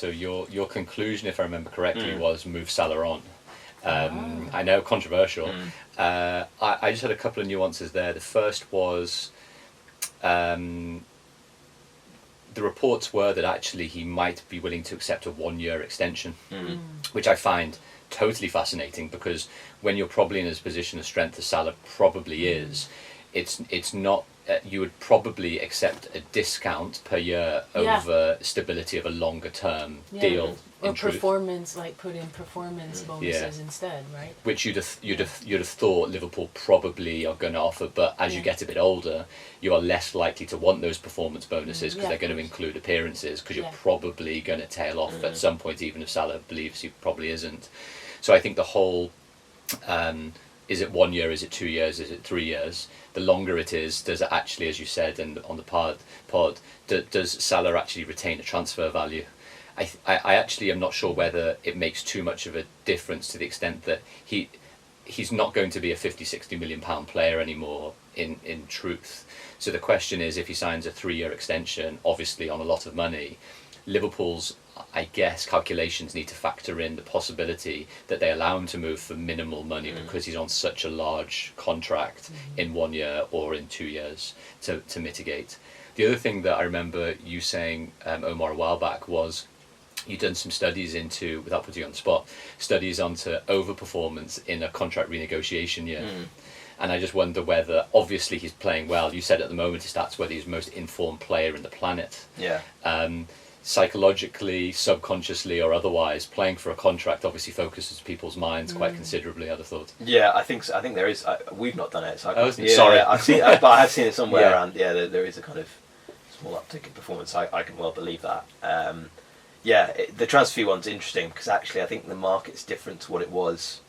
So your conclusion, if I remember correctly, was move Salah on. I know, controversial. I just had a couple of nuances there. The first was the reports were that actually he might be willing to accept a 1-year extension, which I find totally fascinating, because when you're probably in his position of strength as Salah probably is, it's not, you would probably accept a discount per year over stability of a longer term deal. Or performance, like put in performance bonuses instead, right? Which you'd have thought Liverpool probably are going to offer, but as you get a bit older, you are less likely to want those performance bonuses, because they're going to include appearances, because you're probably going to tail off at some point, even if Salah believes he probably isn't. So I think the whole, is it 1 year, is it 2 years, is it 3 years? The longer it is, does it actually, as you said and on the pod, does Salah actually retain a transfer value? I actually am not sure whether it makes too much of a difference, to the extent that he's not going to be a 50-60 million pound player anymore in truth. So the question is, if he signs a 3-year extension, obviously on a lot of money, Liverpool's, I guess, calculations need to factor in the possibility that they allow him to move for minimal money because he's on such a large contract in 1 year or in 2 years to mitigate. The other thing that I remember you saying, Omar, a while back was, you've done some studies into, without putting you on the spot, studies onto overperformance in a contract renegotiation year. And I just wonder whether, obviously he's playing well, you said at the moment his stats whether he's the most informed player in the planet. Psychologically, subconsciously or otherwise, playing for a contract obviously focuses people's minds quite considerably, I'd have thought. Yeah, I think so. I think there is, we've not done it, so sorry. I've seen it, but I have seen it somewhere around, there is a kind of small uptick in performance. I can well believe that. The transfer fee one's interesting, because actually I think the market's different to what it was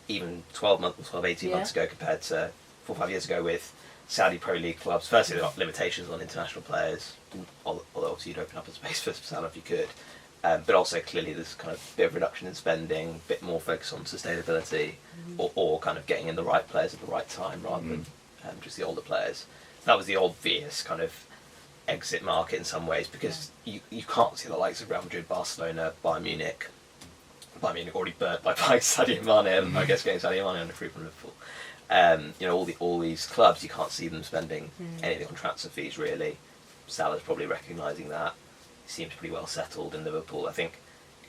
even 18 months ago compared to 4 or 5 years ago with Saudi Pro League clubs. Firstly, they've got limitations on international players, although obviously you'd open up a space for Salah if you could. But also clearly there's kind of a bit of reduction in spending, a bit more focus on sustainability, or kind of getting in the right players at the right time rather than just the older players. That was the obvious kind of exit market in some ways, because you can't see the likes of Real Madrid, Barcelona, Bayern Munich already burnt by buying Sadio Mane, and I guess getting Sadio Mane on a free from Liverpool. All these clubs, you can't see them spending anything on transfer fees really. Salah's probably recognising that. He seems pretty well settled in Liverpool. I think,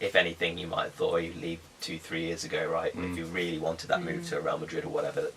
if anything, you might have thought, you leave 2-3 years ago, right? If you really wanted that move to Real Madrid or whatever,